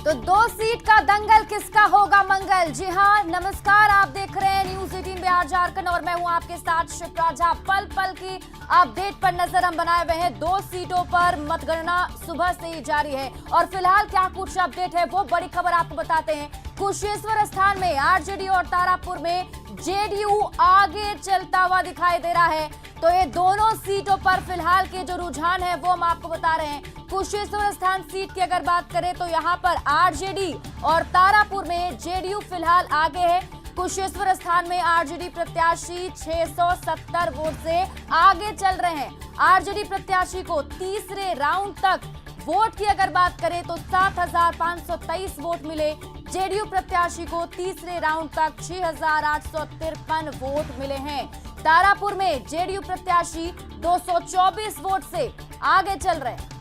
तो 2 सीट का दंगल किसका होगा मंगल। जी हाँ, नमस्कार, आप देख रहे हैं न्यूज 18 बिहार झारखंड और मैं हूं आपके साथ शिप्रा झा। पल पल की अपडेट पर नजर हम बनाए हुए हैं। 2 सीटों पर मतगणना सुबह से ही जारी है और फिलहाल क्या कुछ अपडेट है वो बड़ी खबर आपको बताते हैं। कुशेश्वर स्थान में आरजेडी और तारापुर में जेडीयू आगे चलता हुआ दिखाई दे रहा है। तो ये दोनों सीटों पर फिलहाल के जो रुझान है वो हम आपको बता रहे हैं। कुशेश्वर स्थान सीट की अगर बात करें तो यहाँ पर आरजेडी और तारापुर में जेडीयू फिलहाल आगे है। कुशेश्वर स्थान में आरजेडी प्रत्याशी 670 वोट से आगे चल रहे हैं। आरजेडी प्रत्याशी को तीसरे राउंड तक वोट की अगर बात करें तो 7,523 वोट मिले। जेडीयू प्रत्याशी को तीसरे राउंड तक 6,853 वोट मिले हैं। तारापुर में जेडीयू प्रत्याशी 224 वोट से आगे चल रहे हैं।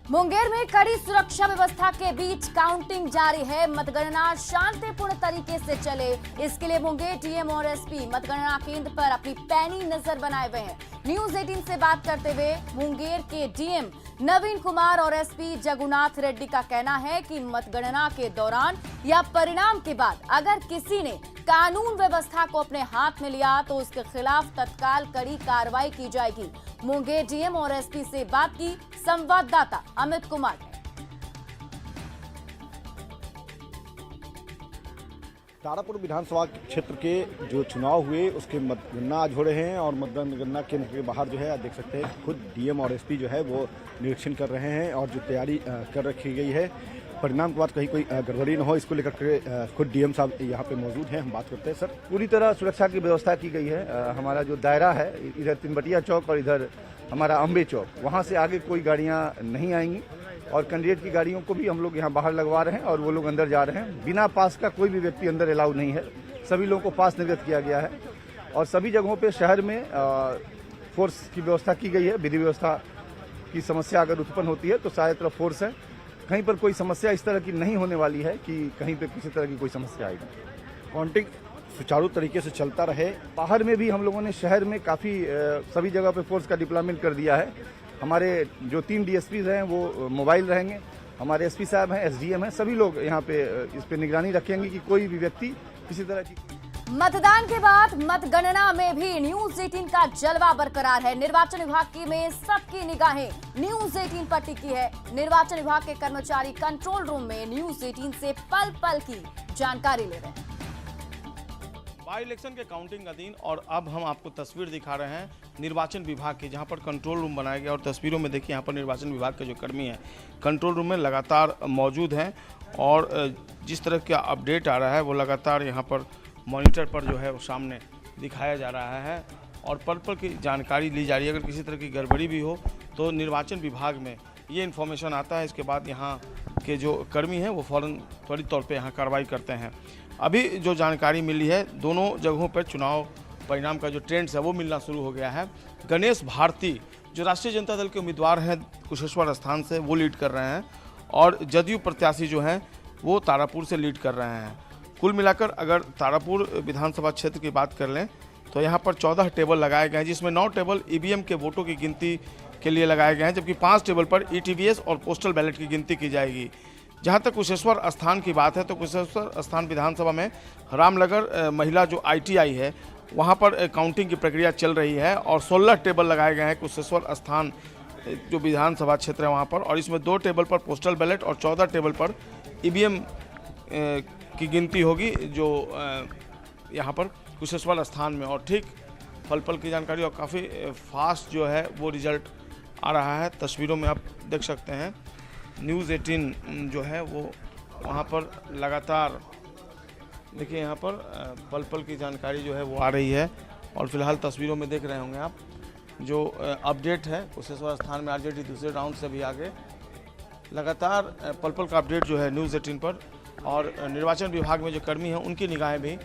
मुंगेर में कड़ी सुरक्षा व्यवस्था के बीच काउंटिंग जारी है। मतगणना शांतिपूर्ण तरीके से चले, इसके लिए मुंगेर डीएम और एसपी मतगणना केंद्र पर अपनी पैनी नजर बनाए हुए हैं। न्यूज 18 से बात करते हुए मुंगेर के डीएम नवीन कुमार और एसपी जगुनाथ रेड्डी का कहना है कि मतगणना के दौरान या परिणाम के बाद अगर किसी ने कानून व्यवस्था को अपने हाथ में लिया तो उसके खिलाफ तत्काल कड़ी कार्रवाई की जाएगी। मुंगेर डीएम और एसपी से बात की संवाददाता अमित कुमार ने। तारापुर विधानसभा क्षेत्र के जो चुनाव हुए उसके मतगणना आज हो रहे हैं और मतगणना केंद्र के बाहर जो है आप देख सकते हैं खुद डीएम और एसपी जो है वो निरीक्षण कर रहे हैं और जो तैयारी कर रखी गई है परिणाम के बाद कहीं कोई गड़बड़ी न हो इसको लेकर के खुद डीएम साहब यहाँ पे मौजूद हैं। हम बात करते हैं। सर, पूरी तरह सुरक्षा की व्यवस्था की गई है। हमारा जो दायरा है इधर तिनबटिया चौक और इधर हमारा अम्बे चौक, वहाँ से आगे कोई गाड़ियाँ नहीं आएंगी और कैंडिडेट की गाड़ियों को भी हम लोग यहाँ बाहर लगवा रहे हैं और वो लोग अंदर जा रहे हैं। बिना पास का कोई भी व्यक्ति अंदर अलाउ नहीं है। सभी लोगों को पास निर्गत किया गया है और सभी जगहों पे शहर में फोर्स की व्यवस्था की गई है। विधि व्यवस्था की समस्या अगर उत्पन्न होती है तो सारे तरफ फोर्स है। कहीं पर कोई समस्या इस तरह की नहीं होने वाली है कि कहीं पे किसी तरह की कोई समस्या आएगी। काउंटिंग सुचारू तरीके से चलता रहे। बाहर में भी हम लोगों ने शहर में काफ़ी सभी जगह पे फोर्स का डिप्लॉयमेंट कर दिया है। हमारे जो 3 डीएसपी हैं वो मोबाइल रहेंगे, हमारे एसपी साहब हैं, एसडीएम हैं, सभी लोग यहाँ पे इस पे निगरानी रखेंगे कि कोई भी व्यक्ति किसी तरह की। मतदान के बाद मतगणना में भी न्यूज 18 का जलवा बरकरार है। निर्वाचन विभाग की में सबकी निगाहें न्यूज 18 पर टिकी है। निर्वाचन विभाग के कर्मचारी कंट्रोल रूम में न्यूज 18 से पल पल की जानकारी ले रहे हैं। बाई इलेक्शन के काउंटिंग का दिन और अब हम आपको तस्वीर दिखा रहे हैं निर्वाचन विभाग की, जहां पर कंट्रोल रूम बनाया गया और तस्वीरों में देखिए यहाँ पर निर्वाचन विभाग के जो कर्मी हैं कंट्रोल रूम में लगातार मौजूद हैं और जिस तरह का अपडेट आ रहा है वो लगातार यहाँ पर मॉनिटर पर जो है वो सामने दिखाया जा रहा है और पल पल की जानकारी ली जा रही है। अगर किसी तरह की गड़बड़ी भी हो तो निर्वाचन विभाग में ये इन्फॉर्मेशन आता है, इसके बाद यहाँ के जो कर्मी हैं वो फ़ौरन त्वरित तौर पे यहाँ कार्रवाई करते हैं। अभी जो जानकारी मिली है दोनों जगहों पर चुनाव परिणाम का जो ट्रेंड्स है वो मिलना शुरू हो गया है। गणेश भारती जो राष्ट्रीय जनता दल के उम्मीदवार हैं कुशेश्वर स्थान से, वो लीड कर रहे हैं और जदयू प्रत्याशी जो हैं वो तारापुर से लीड कर रहे हैं। कुल मिलाकर अगर तारापुर विधानसभा क्षेत्र की बात कर लें तो यहाँ पर 14 टेबल लगाए गए हैं, जिसमें 9 टेबल ईवीएम के वोटों की गिनती के लिए लगाए गए हैं, जबकि 5 टेबल पर ईटीवीएस और पोस्टल बैलेट की गिनती की जाएगी। जहाँ तक कुशेश्वर स्थान की बात है तो कुशेश्वर स्थान विधानसभा में रामनगर महिला जो आईटीआई है वहाँ पर काउंटिंग की प्रक्रिया चल रही है और 16 टेबल लगाए गए हैं कुशेश्वर स्थान जो विधानसभा क्षेत्र है वहाँ पर, और इसमें 2 टेबल पर पोस्टल बैलेट और 14 टेबल पर ईवीएम की गिनती होगी जो यहाँ पर कुशेश्वर स्थान में। और ठीक पल पल की जानकारी और काफ़ी फास्ट जो है वो रिजल्ट आ रहा है। तस्वीरों में आप देख सकते हैं न्यूज़ 18 जो है वो वहाँ पर लगातार देखिए यहाँ पर पल पल की जानकारी जो है वो आ रही है और फिलहाल तस्वीरों में देख रहे होंगे आप जो अपडेट है कुशेश्वर स्थान में आरजेडी दूसरे राउंड से भी आगे। लगातार पल पल का अपडेट जो है न्यूज़ 18 पर और निर्वाचन विभाग में जो कर्मी हैं उनकी निगाहें भी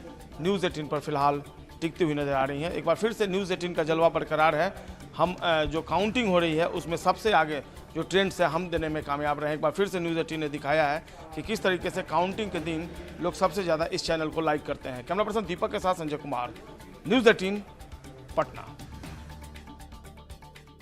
न्यूज़ 18 पर फिलहाल टिकती हुई नजर आ रही हैं। एक बार फिर से न्यूज़ 18 का जलवा बरकरार है। हम जो काउंटिंग हो रही है उसमें सबसे आगे जो ट्रेंड से हम देने में कामयाब रहे। एक बार फिर से न्यूज़ 18 ने दिखाया है कि किस तरीके से काउंटिंग के दिन लोग सबसे ज़्यादा इस चैनल को लाइक करते हैं। कैमरा पर्सन दीपक के साथ संजय कुमार, न्यूज़ 18 पटना।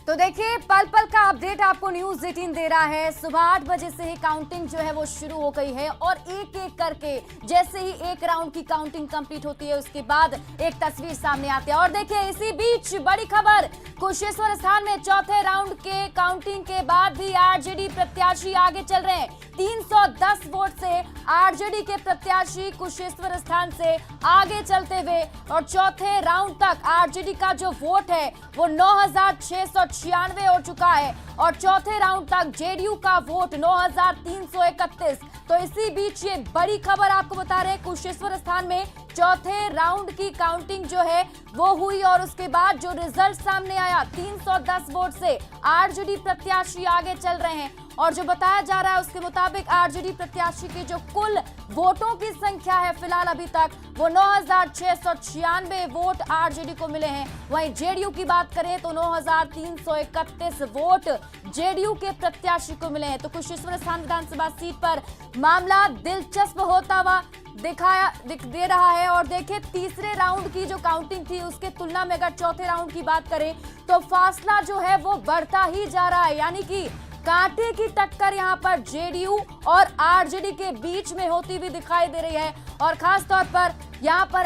तो देखिए, पल पल का अपडेट आपको न्यूज़ 18 दे रहा है। सुबह 8 बजे से ही काउंटिंग जो है वो शुरू हो गई है और एक एक करके जैसे ही एक राउंड की काउंटिंग कंप्लीट होती है उसके बाद एक तस्वीर सामने आती है। और देखिए, इसी बीच बड़ी खबर, कुशेश्वर स्थान में चौथे राउंड के काउंटिंग के बाद भी आरजेडी प्रत्याशी आगे चल रहे हैं। 310 वोट से आरजेडी के प्रत्याशी कुशेश्वर स्थान से आगे चलते हुए और चौथे राउंड तक आरजेडी का जो वोट है वो 9,696 हो चुका है और चौथे राउंड तक जेडीयू का वोट 9,331। तो इसी बीच ये बड़ी खबर आपको बता रहे हैं, कुशेश्वर स्थान में चौथे राउंड की काउंटिंग जो है वो हुई और उसके बाद जो रिजल्ट सामने आया, 310 वोट से आरजेडी प्रत्याशी आगे चल रहे हैं और जो बताया जा रहा है उसके मुताबिक आरजेडी प्रत्याशी के जो कुल वोटों की संख्या है फिलहाल अभी तक वो 9,696 वोट आरजेडी को मिले हैं। वहीं जेडीयू की बात करें तो 9,331 वोट जेडीयू के प्रत्याशी को मिले हैं। तो कुशेश्वर स्थान विधानसभा सीट पर मामला दिलचस्प होता हुआ दे रहा है और देखिए, तीसरे राउंड की जो काउंटिंग थी उसके तुलना में अगर चौथे राउंड की बात करें तो फासला जो है वो बढ़ता ही जा रहा है, यानी कि कांटे की टक्कर यहां पर जेडीयू और आरजेडी के बीच में होती हुई दिखाई दे रही है और खास तौर पर यहां पर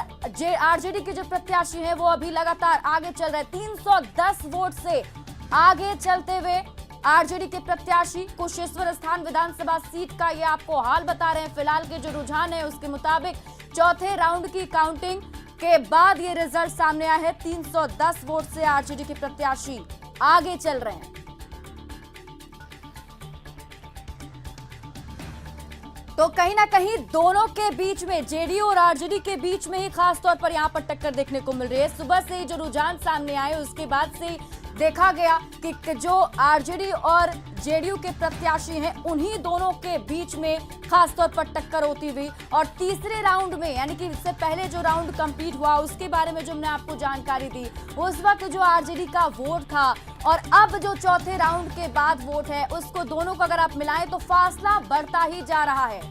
आरजेडी के जो प्रत्याशी हैं वो अभी लगातार आगे चल रहे हैं। 310 वोट से आगे चलते हुए आरजेडी के प्रत्याशी कुशेश्वर स्थान विधानसभा सीट का ये आपको हाल बता रहे हैं। फिलहाल के जो रुझान है उसके मुताबिक चौथे राउंड की काउंटिंग के बाद ये रिजल्ट सामने आया है। 310 वोट से आरजेडी के प्रत्याशी आगे चल रहे हैं। तो कहीं ना कहीं दोनों के बीच में, जेडीयू और आरजेडी के बीच में ही खास तौर पर यहां पर टक्कर देखने को मिल रही है। सुबह से ही जो रुझान सामने आए उसके बाद से देखा गया कि जो आरजेडी और जेडीयू के प्रत्याशी हैं उन्हीं दोनों के बीच में खास तौर पर टक्कर होती हुई और तीसरे राउंड में, यानी कि इससे पहले जो राउंड कंप्लीट हुआ उसके बारे में जो हमने आपको जानकारी दी, उस वक्त जो आरजेडी का वोट था और अब जो चौथे राउंड के बाद वोट है उसको दोनों को अगर आप मिलाएं तो फासला बढ़ता ही जा रहा है।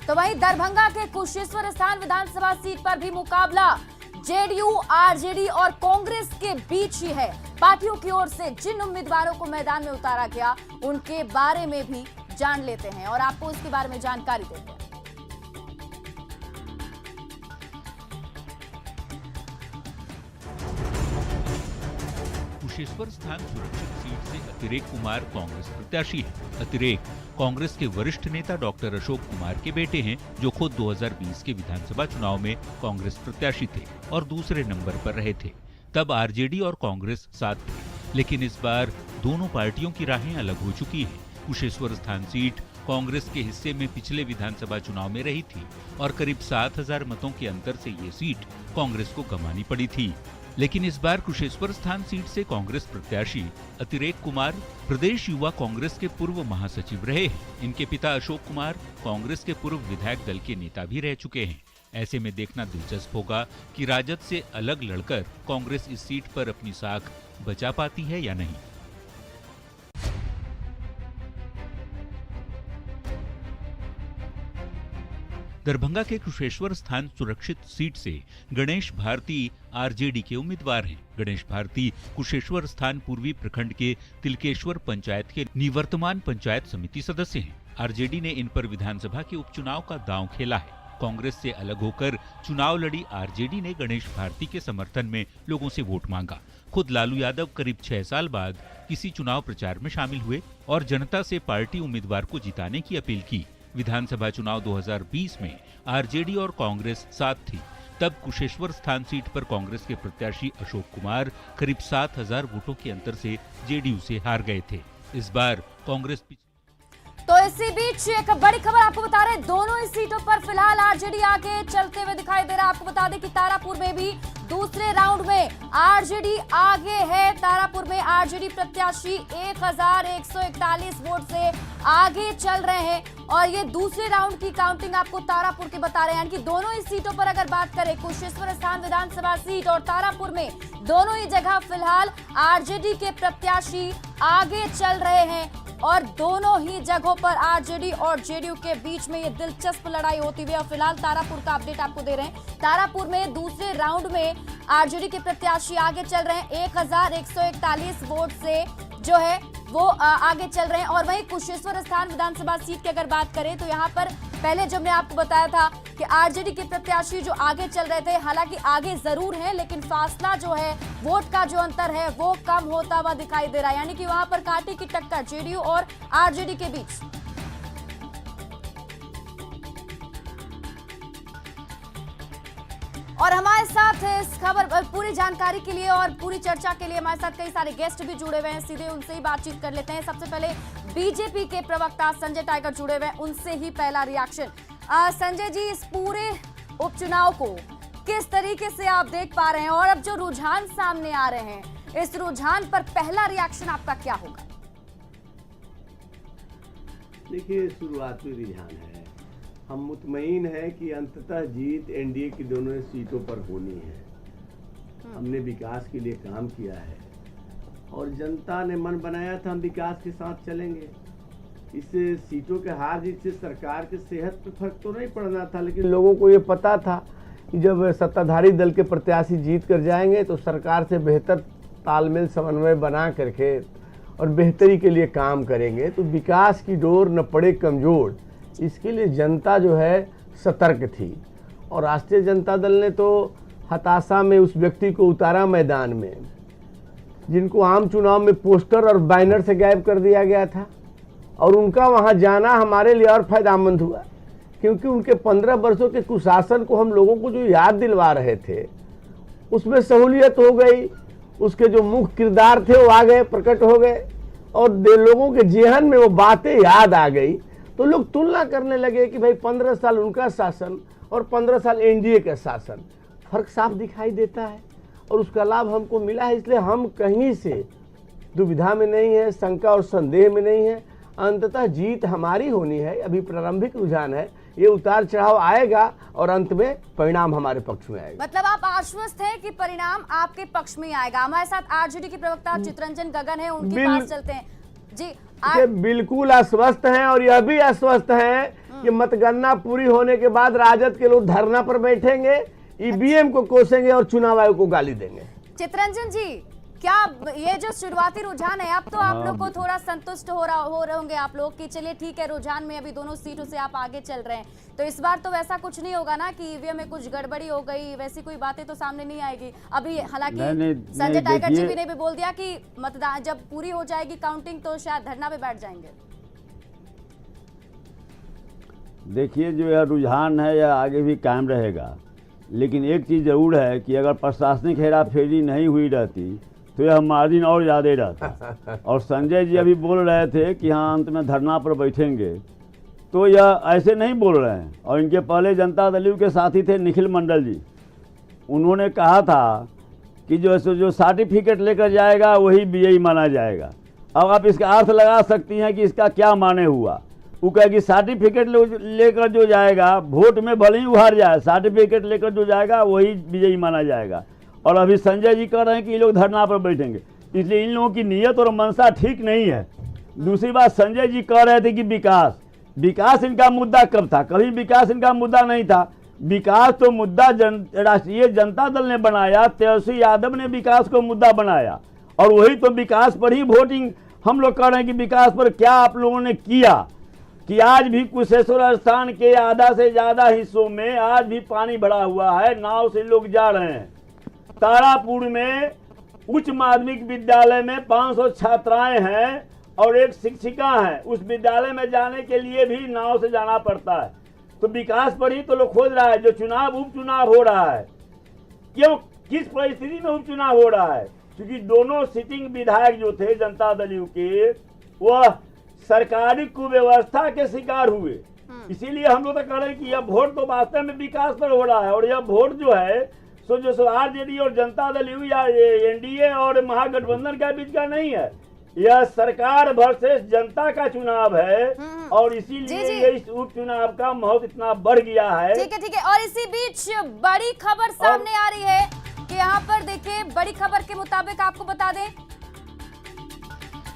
तो वहीं दरभंगा के कुशेश्वर स्थान विधानसभा सीट पर भी मुकाबला जेडीयू, आरजेडी और कांग्रेस के बीच ही है। पार्टियों की ओर से जिन उम्मीदवारों को मैदान में उतारा गया उनके बारे में भी जान लेते हैं और आपको इसके बारे में जानकारी देते हैं। कुशेश्वर स्थान सुरक्षित सीट से अतिरेक कुमार कांग्रेस प्रत्याशी है। अतिरेक कांग्रेस के वरिष्ठ नेता डॉक्टर अशोक कुमार के बेटे हैं, जो खुद 2020 के विधानसभा चुनाव में कांग्रेस प्रत्याशी थे और दूसरे नंबर पर रहे थे। तब आरजेडी और कांग्रेस साथ थे, लेकिन इस बार दोनों पार्टियों की राहें अलग हो चुकी हैं। कुशेश्वर स्थान सीट कांग्रेस के हिस्से में पिछले विधानसभा चुनाव में रही थी और करीब 7,000 मतों के अंतर से ये सीट कांग्रेस को गंवानी पड़ी थी। लेकिन इस बार कुशेश्वर स्थान सीट से कांग्रेस प्रत्याशी अतिरेक कुमार प्रदेश युवा कांग्रेस के पूर्व महासचिव रहे हैं। इनके पिता अशोक कुमार कांग्रेस के पूर्व विधायक दल के नेता भी रह चुके हैं। ऐसे में देखना दिलचस्प होगा कि राजद से अलग लड़कर कांग्रेस इस सीट पर अपनी साख बचा पाती है या नहीं। दरभंगा के कुशेश्वर स्थान सुरक्षित सीट से गणेश भारती आरजेडी के उम्मीदवार हैं। गणेश भारती कुशेश्वर स्थान पूर्वी प्रखंड के तिलकेश्वर पंचायत के निवर्तमान पंचायत समिति सदस्य हैं। आरजेडी ने इन पर विधानसभा के उपचुनाव का दांव खेला है। कांग्रेस से अलग होकर चुनाव लड़ी आरजेडी ने गणेश भारती के समर्थन में लोगों से वोट मांगा। खुद लालू यादव करीब 6 साल बाद किसी चुनाव प्रचार में शामिल हुए और जनता से पार्टी उम्मीदवार को जिताने की अपील की। विधानसभा चुनाव 2020 में आरजेडी और कांग्रेस साथ थी। तब कुशेश्वर स्थान सीट पर कांग्रेस के प्रत्याशी अशोक कुमार करीब 7,000 वोटों के अंतर से जेडीयू से हार गए थे। इस बार कांग्रेस तो इसी बीच एक बड़ी खबर आपको बता रहे हैं, दोनों ही सीटों पर फिलहाल आरजेडी आगे चलते हुए दिखाई दे रहा है। आपको बता दें कि तारापुर में भी दूसरे राउंड में आरजेडी आगे है। तारापुर में आरजेडी प्रत्याशी 1141 वोट से आगे चल रहे हैं और ये दूसरे राउंड की काउंटिंग आपको तारापुर की बता रहे हैं। यानी कि दोनों ही सीटों पर अगर बात करें, कुशेश्वर स्थान विधानसभा सीट और तारापुर में, दोनों ही जगह फिलहाल आरजेडी के प्रत्याशी आगे चल रहे हैं और दोनों ही जगहों पर आरजेडी और जेडीयू के बीच में ये दिलचस्प लड़ाई होती हुई। और फिलहाल तारापुर का अपडेट आपको दे रहे हैं। तारापुर में दूसरे राउंड में आरजेडी के प्रत्याशी आगे चल रहे हैं 1141 वोट से जो है वो आगे चल रहे हैं। और वहीं कुशेश्वर स्थान विधानसभा सीट की अगर बात करें तो यहाँ पर पहले जब मैं आपको बताया था कि आरजेडी के प्रत्याशी जो आगे चल रहे थे, हालांकि आगे जरूर है लेकिन फासला जो है, वोट का जो अंतर है वो कम होता हुआ दिखाई दे रहा है। यानी कि वहां पर कांटे की टक्कर जेडीयू और आरजेडी के बीच। और हमारे साथ इस खबर पूरी जानकारी के लिए और पूरी चर्चा के लिए हमारे साथ कई सारे गेस्ट भी जुड़े हुए हैं। सीधे उनसे ही बातचीत कर लेते हैं। सबसे पहले बीजेपी के प्रवक्ता संजय टाइगर जुड़े हुए हैं, उनसे ही पहला रिएक्शन। संजय जी, इस पूरे उपचुनाव को किस तरीके से आप देख पा रहे हैं और अब जो रुझान सामने आ रहे हैं, इस रुझान पर पहला रिएक्शन आपका क्या होगा? देखिए, शुरुआती रुझान है। हम मुतमईन हैं कि अंततः जीत एनडीए की दोनों सीटों पर होनी है। हमने विकास के लिए काम किया है और जनता ने मन बनाया था हम विकास के साथ चलेंगे। इस सीटों के हार जीत से सरकार की सेहत पर फर्क तो नहीं पड़ना था, लेकिन लोगों को ये पता था कि जब सत्ताधारी दल के प्रत्याशी जीत कर जाएंगे तो सरकार से बेहतर तालमेल समन्वय बना करके और बेहतरी के लिए काम करेंगे तो विकास की डोर न पड़े कमजोर। इसके लिए जनता जो है सतर्क थी और राष्ट्रीय जनता दल ने तो हताशा में उस व्यक्ति को उतारा मैदान में जिनको आम चुनाव में पोस्टर और बैनर से गायब कर दिया गया था। और उनका वहां जाना हमारे लिए और फायदेमंद हुआ क्योंकि उनके 15 वर्षों के कुशासन को हम लोगों को जो याद दिलवा रहे थे उसमें सहूलियत हो गई। उसके जो मुख्य किरदार थे वो आ गए, प्रकट हो गए और लोगों के जेहन में वो बातें याद आ गई। तो लोग तुलना करने लगे कि भाई 15 साल उनका शासन और 15 साल एनडीए का शासन, फर्क साफ दिखाई देता है और उसका लाभ हमको मिला है। इसलिए हम कहीं से दुविधा में नहीं है, शंका और संदेह में नहीं है। अंततः जीत हमारी होनी है। अभी प्रारंभिक रुझान है, ये उतार चढ़ाव आएगा और अंत में परिणाम हमारे पक्ष में आएगा। मतलब आप आश्वस्त हैं कि परिणाम आपके पक्ष में आएगा। हमारे साथ आरजेडी के प्रवक्ता चितरंजन गगन है, उनके पास चलते हैं जी। बिल्कुल आश्वस्त हैं और यह भी आश्वस्त हैं कि मतगणना पूरी होने के बाद राजद के लोग धरना पर बैठेंगे, ईवीएम को कोसेंगे और चुनाव आयोग को गाली देंगे। चितरंजन जी, क्या ये जो शुरुआती रुझान है, अब तो आप लोग को थोड़ा संतुष्ट हो रहे होंगे आप लोग कि चलिए ठीक है, रुझान में अभी दोनों सीटों से आप आगे चल रहे हैं, तो इस बार तो वैसा कुछ नहीं होगा ना कि ईवीएम में कुछ गड़बड़ी हो गई, वैसी कोई बातें तो सामने नहीं आएगी अभी। हालांकि संजय टाइगर जी भी ने भी बोल दिया कि मतदान जब पूरी हो जाएगी काउंटिंग तो शायद धरना पे बैठ जाएंगे। देखिए, जो यह रुझान है यह आगे भी कायम रहेगा, लेकिन एक चीज़ ज़रूर है कि अगर प्रशासनिक हेराफेरी नहीं हुई रहती तो यह मार्जिन और ज़्यादा रहता। और संजय जी अभी बोल रहे थे कि हाँ अंत में धरना पर बैठेंगे, तो यह ऐसे नहीं बोल रहे हैं। और इनके पहले जनता दल के साथी थे निखिल मंडल जी, उन्होंने कहा था कि जो सर्टिफिकेट लेकर जाएगा वही विजयी माना जाएगा। अब आप इसका अर्थ लगा सकती हैं कि इसका क्या माने हुआ। वो कहे कि सर्टिफिकेट लेकर जो जाएगा, वोट में भले ही हार जाए, सर्टिफिकेट लेकर जो जाएगा वही विजयी माना जाएगा। और अभी संजय जी कह रहे हैं कि ये लोग धरना पर बैठेंगे, इसलिए इन लोगों की नीयत और मंशा ठीक नहीं है। दूसरी बात, संजय जी कह रहे थे कि विकास इनका मुद्दा कब था? कभी विकास इनका मुद्दा नहीं था। विकास तो मुद्दा राष्ट्रीय जनता दल ने बनाया, तेजस्वी यादव ने विकास को मुद्दा बनाया और वही तो विकास पर ही वोटिंग हम लोग कर रहे हैं कि विकास पर क्या आप लोगों ने किया। कि आज भी कुशेश्वर स्थान के आधा से ज़्यादा हिस्सों में आज भी पानी भरा हुआ है, नाव से लोग जा रहे हैं। तारापुर में उच्च माध्यमिक विद्यालय में 500 छात्राएं हैं और एक शिक्षिका है। उस विद्यालय में जाने के लिए भी नाव से जाना पड़ता है। तो विकास पर ही तो लोग खोज रहा है। जो चुनाव उपचुनाव हो रहा है, क्यों, किस परिस्थिति में उपचुनाव हो रहा है? क्योंकि दोनों सिटिंग विधायक जो थे जनता दल के, वह सरकारी कुव्यवस्था के शिकार हुए। इसीलिए हम लोग तो कह रहे हैं कि यह वोट तो वास्तव में विकास पर हो रहा है और यह वोट जो है जो आरजेडी और जनता दल यू या एनडीए और महागठबंधन के बीच का नहीं है, यह सरकार वर्सेस जनता का चुनाव है और इसीलिए ये इस उपचुनाव का महत्व इतना बढ़ गया है। ठीक है। और इसी बीच बड़ी खबर सामने आ रही है कि यहाँ पर देखिए, बड़ी खबर के मुताबिक आपको बता दें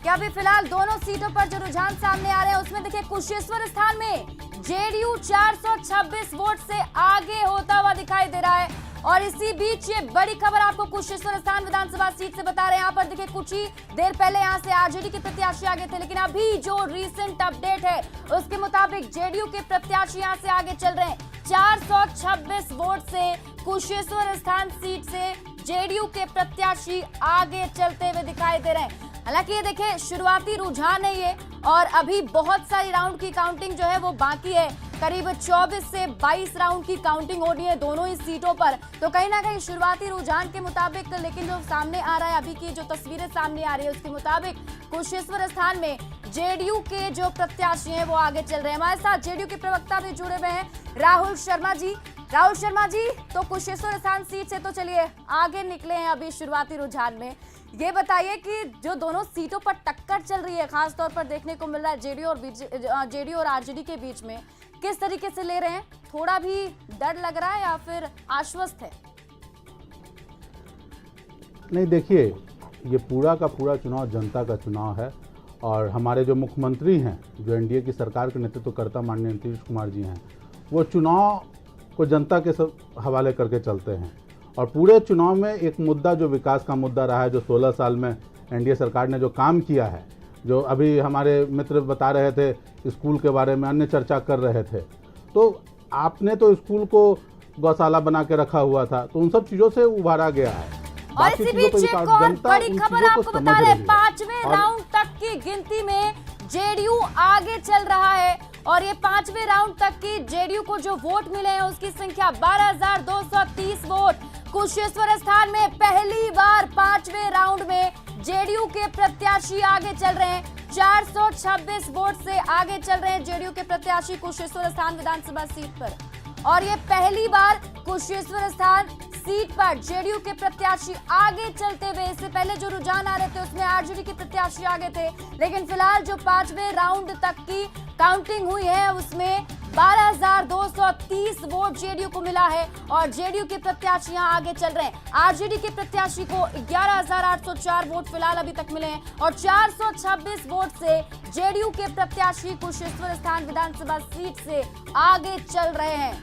कि अभी फिलहाल दोनों सीटों पर जो रुझान सामने आ रहे हैं उसमें देखिए कुशेश्वर स्थान में जेडीयू 426 वोट से आगे होता हुआ दिखाई दे रहा है। और इसी बीच ये बड़ी खबर आपको कुशेश्वर स्थान विधानसभा सीट से बता रहे हैं। यहाँ पर देखिए कुछ ही देर पहले यहाँ से आरजेडी के प्रत्याशी आगे थे, लेकिन अभी जो रीसेंट अपडेट है उसके मुताबिक जेडीयू के प्रत्याशी यहाँ से आगे चल रहे हैं। 426 वोट से कुशेश्वर स्थान सीट से जेडीयू के प्रत्याशी आगे चलते हुए दिखाई दे रहे हैं। हालांकि ये देखिए शुरुआती रुझान है ये, और अभी बहुत सारी राउंड की काउंटिंग जो है वो बाकी है। करीब 24 से 22 राउंड की काउंटिंग होनी है दोनों ही सीटों पर। तो कहीं ना कहीं शुरुआती रुझान के मुताबिक, लेकिन जो सामने आ रहा है अभी की जो तस्वीरें सामने आ रही है उसके मुताबिक कुशेश्वर स्थान में जेडीयू के जो प्रत्याशी हैं वो आगे चल रहे हैं। हमारे साथ जेडीयू के प्रवक्ता भी जुड़े हुए हैं, राहुल शर्मा जी। राहुल शर्मा जी, तो कुशेश्वर स्थान सीट से तो चलिए आगे निकले हैं अभी शुरुआती रुझान में। ये बताइए कि जो दोनों सीटों पर टक्कर चल रही है, खास तौर पर देखने को मिल रहा है जेडीयू और आरजेडी के बीच में, किस तरीके से ले रहे हैं? थोड़ा भी डर लग रहा है या फिर आश्वस्त है? नहीं, देखिए, ये पूरा का पूरा चुनाव जनता का चुनाव है और हमारे जो मुख्यमंत्री हैं, जो एनडीए की सरकार के नेतृत्व करता माननीय नीतीश कुमार जी हैं, वो चुनाव को जनता के हवाले करके चलते हैं। और पूरे चुनाव में एक मुद्दा जो विकास का मुद्दा रहा है, जो 16 साल में एनडीए सरकार ने जो काम किया है, जो अभी हमारे मित्र बता रहे थे स्कूल के बारे में, अन्य चर्चा कर रहे थे, तो आपने तो स्कूल को गौशाला बना के रखा हुआ था, तो उन सब चीज़ों से उभारा गया है। और इसी बीच एक और बड़ी खबर आपको बता रहे हैं, 5वें राउंड तक की गिनती में जेडीयू आगे चल रहा है। और ये 5वें राउंड तक की जेडीयू को जो वोट मिले हैं उसकी संख्या 12,230 वोट। कुशेश्वर स्थान में पहली बार 5वें राउंड में जेडीयू के प्रत्याशी आगे चल रहे हैं। 426 वोट से आगे चल रहे हैं जेडीयू के प्रत्याशी कुशेश्वर स्थान विधानसभा सीट पर। और ये पहली बार कुशेश्वर स्थान सीट पर जेडीयू के प्रत्याशी आगे चलते हुए, इससे पहले जो रुझान आ रहे थे उसमें आरजेडी के प्रत्याशी आगे थे, लेकिन फिलहाल जो 5वें राउंड तक की काउंटिंग हुई है उसमें 12,230 वोट जेडीयू को मिला है और जेडीयू के प्रत्याशी यहां आगे चल रहे हैं। आरजेडी के प्रत्याशी को 11,804 वोट फिलहाल अभी तक मिले हैं और 426 वोट से जेडीयू के प्रत्याशी कुशेश्वर स्थान विधानसभा सीट से आगे चल रहे हैं।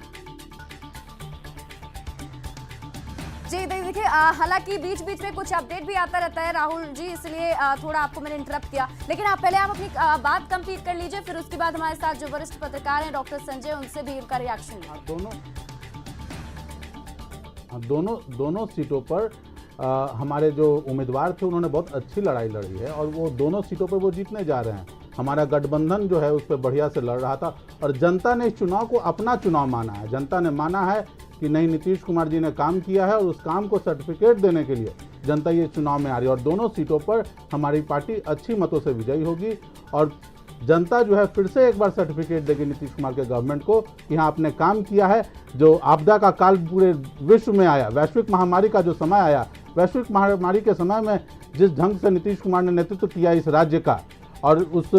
जी देखिए, हालांकि बीच बीच में कुछ अपडेट भी आता रहता है राहुल जी, इसलिए थोड़ा आपको मैंने इंटरप्ट किया, लेकिन आप पहले आप अपनी बात कंप्लीट कर लीजिए, फिर उसके बाद हमारे साथ जो वरिष्ठ पत्रकार हैं डॉक्टर संजय, उनसे भी उनका रिएक्शन। दोनों सीटों पर हमारे जो उम्मीदवार थे उन्होंने बहुत अच्छी लड़ाई लड़ी है और वो दोनों सीटों पर वो जीतने जा रहे हैं। हमारा गठबंधन जो है उस पर बढ़िया से लड़ रहा था और जनता ने इस चुनाव को अपना चुनाव माना है। जनता ने माना है कि नहीं, नीतीश कुमार जी ने काम किया है और उस काम को सर्टिफिकेट देने के लिए जनता ये चुनाव में आ रही है और दोनों सीटों पर हमारी पार्टी अच्छी मतों से विजयी होगी और जनता जो है फिर से एक बार सर्टिफिकेट देगी नीतीश कुमार के गवर्नमेंट को कि हाँ, आपने काम किया है। जो आपदा का काल पूरे विश्व में आया, वैश्विक महामारी का जो समय आया, वैश्विक महामारी के समय में जिस ढंग से नीतीश कुमार ने नेतृत्व किया इस राज्य का और उस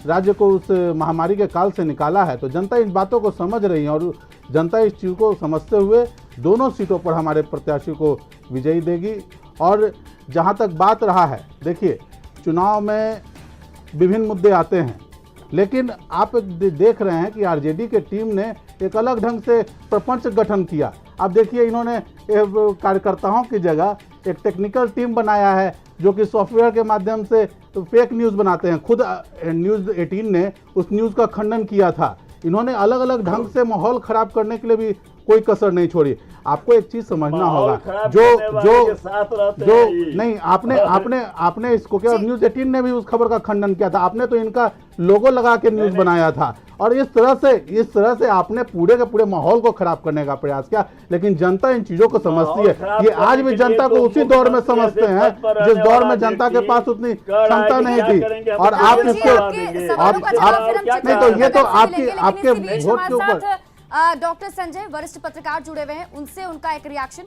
राज्य को उस महामारी के काल से निकाला है, तो जनता इन बातों को समझ रही है और जनता इस चीज़ को समझते हुए दोनों सीटों पर हमारे प्रत्याशी को विजयी देगी। और जहां तक बात रहा है, देखिए, चुनाव में विभिन्न मुद्दे आते हैं, लेकिन आप देख रहे हैं कि आरजेडी के टीम ने एक अलग ढंग से प्रपंच गठन किया। आप देखिए, इन्होंने कार्यकर्ताओं की जगह एक टेक्निकल टीम बनाया है जो कि सॉफ्टवेयर के माध्यम से फेक न्यूज़ बनाते हैं। खुद न्यूज़ 18 ने उस न्यूज़ का खंडन किया था। इन्होंने अलग अलग ढंग से माहौल खराब करने के लिए भी कोई कसर नहीं छोड़ी। आपको एक चीज समझना होगा, जो नहीं, आपने इसको क्या, न्यूज़ 18 ने भी उस खबर का खंडन किया था। आपने तो इनका लोगो लगा के न्यूज़ बनाया था और इस तरह से आपने पूरे के पूरे माहौल को खराब करने का प्रयास किया। लेकिन जनता इन चीजों को समझती है। ये आज भी जनता को उसी दौर में समझते हैं जिस दौर में जनता के पास उतनी क्षमता नहीं थी। और आप इसको नहीं, तो ये तो आपके वोट के ऊपर। डॉक्टर संजय वरिष्ठ पत्रकार जुड़े हुए हैं, उनसे उनका एक रिएक्शन।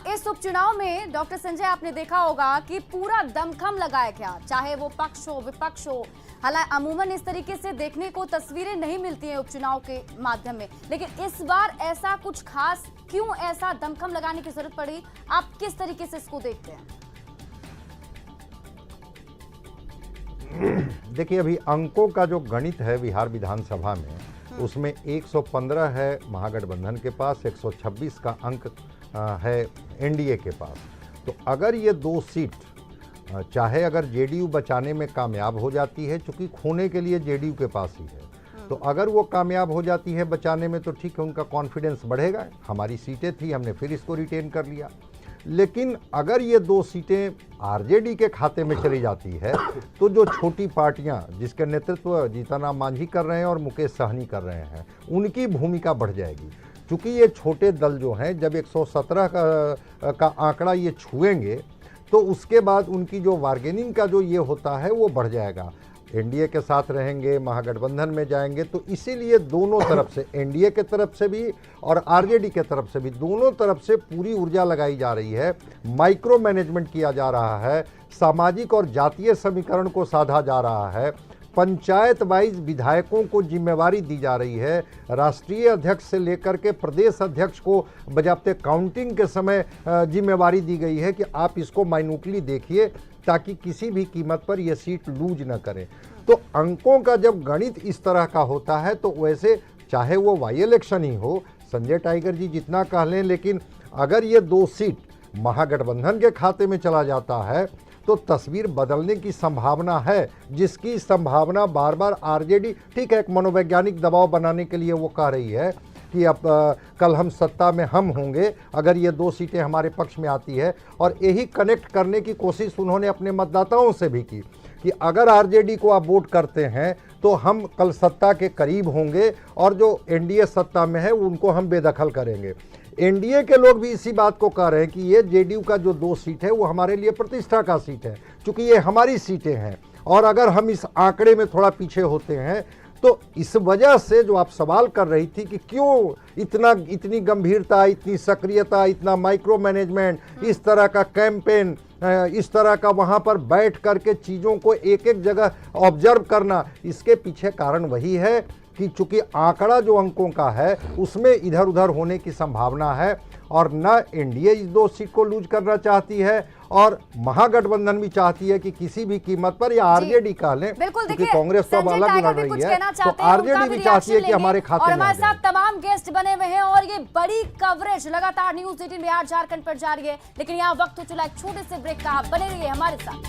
इस उपचुनाव में डॉक्टर संजय आपने देखा होगा कि पूरा दमखम लगाया गया, चाहे वो पक्ष हो विपक्ष हो। हालांकि अमूमन इस तरीके से देखने को तस्वीरें नहीं मिलती हैं उपचुनाव के माध्यम में, लेकिन इस बार ऐसा कुछ खास क्यों ऐसा दमखम लगाने की जरूरत पड़ी? आप किस तरीके से इसको देखते हैं? देखिए, अभी अंकों का जो गणित है बिहार विधानसभा में, उसमें 115 है महागठबंधन के पास, 126 का अंक है एनडीए के पास। तो अगर ये 2 सीट चाहे अगर जेडीयू बचाने में कामयाब हो जाती है, चूंकि खोने के लिए जेडीयू के पास ही है, तो अगर वो कामयाब हो जाती है बचाने में तो ठीक है, उनका कॉन्फिडेंस बढ़ेगा। हमारी सीटें थी, हमने फिर इसको रिटेन कर लिया। लेकिन अगर ये 2 सीटें आरजेडी के खाते में चली जाती है तो जो छोटी पार्टियां जिसके नेतृत्व जीतन राम मांझी कर रहे हैं और मुकेश सहनी कर रहे हैं, उनकी भूमिका बढ़ जाएगी। क्योंकि ये छोटे दल जो हैं, जब 117 का आंकड़ा ये छुएंगे तो उसके बाद उनकी जो बार्गेनिंग का जो ये होता है वो बढ़ जाएगा। एनडीए के साथ रहेंगे, महागठबंधन में जाएंगे, तो इसीलिए दोनों तरफ से, एनडीए के तरफ से भी और आरजेडी के तरफ से भी, दोनों तरफ से पूरी ऊर्जा लगाई जा रही है। माइक्रो मैनेजमेंट किया जा रहा है, सामाजिक और जातीय समीकरण को साधा जा रहा है, पंचायत वाइज विधायकों को जिम्मेवारी दी जा रही है, राष्ट्रीय अध्यक्ष से लेकर के प्रदेश अध्यक्ष को बजाते काउंटिंग के समय जिम्मेवारी दी गई है कि आप इसको माइन्यूटली देखिए ताकि किसी भी कीमत पर यह सीट लूज न करें। तो अंकों का जब गणित इस तरह का होता है तो वैसे चाहे वो वाई इलेक्शन ही हो, संजय टाइगर जी जितना कह लें, लेकिन अगर ये 2 सीट महागठबंधन के खाते में चला जाता है तो तस्वीर बदलने की संभावना है, जिसकी संभावना बार बार आरजेडी, ठीक है, एक मनोवैज्ञानिक दबाव बनाने के लिए वो कह रही है कि अब कल हम सत्ता में हम होंगे अगर ये 2 सीटें हमारे पक्ष में आती है। और यही कनेक्ट करने की कोशिश उन्होंने अपने मतदाताओं से भी की कि अगर आरजेडी को आप वोट करते हैं तो हम कल सत्ता के करीब होंगे और जो एनडीए सत्ता में है उनको हम बेदखल करेंगे। एनडीए के लोग भी इसी बात को कह रहे हैं कि ये जेडीयू का जो 2 सीट है वो हमारे लिए प्रतिष्ठा का सीट है, क्योंकि ये हमारी सीटें हैं और अगर हम इस आंकड़े में थोड़ा पीछे होते हैं तो इस वजह से जो आप सवाल कर रही थी कि क्यों इतनी गंभीरता, इतनी सक्रियता, इतना माइक्रो मैनेजमेंट, इस तरह का कैंपेन, इस तरह का वहाँ पर बैठ करके चीज़ों को एक एक जगह ऑब्जर्व करना, इसके पीछे कारण वही है कि चूंकि आंकड़ा जो अंकों का है उसमें इधर उधर होने की संभावना है और न एनडीए इस 2 सीट को लूज करना चाहती है और महागठबंधन भी चाहती है कि किसी भी कीमत पर, या आरजेडी कह लें, क्योंकि कांग्रेस तो अब अलग लड़ रही है, तो आरजेडी भी चाहती है कि हमारे खाते में। हमारे साथ तमाम गेस्ट बने हुए हैं और ये बड़ी कवरेज लगातार न्यूज़ 18 बिहार झारखंड पर जारी है, लेकिन यहाँ वक्त हो चला एक छोटे से ब्रेक का। आप बने रहिए हमारे साथ।